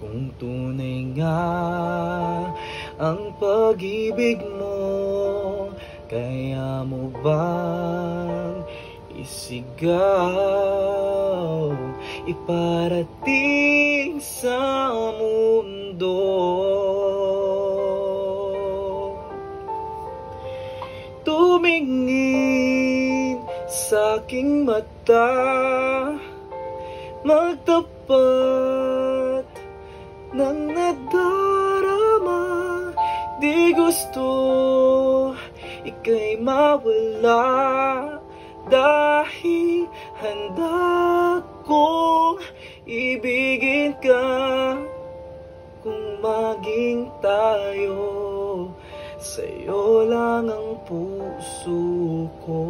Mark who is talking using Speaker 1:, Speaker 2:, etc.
Speaker 1: Kung tunay nga ang pag-ibig mo, kaya mo bang isigaw, iparating sa mundo? Tumingin sa aking mata, magtapat ng nadarama. Di gusto ika'y mawala, dahil handa kong ibigin ka. Kung maging tayo, sa'yo lang ang puso ko.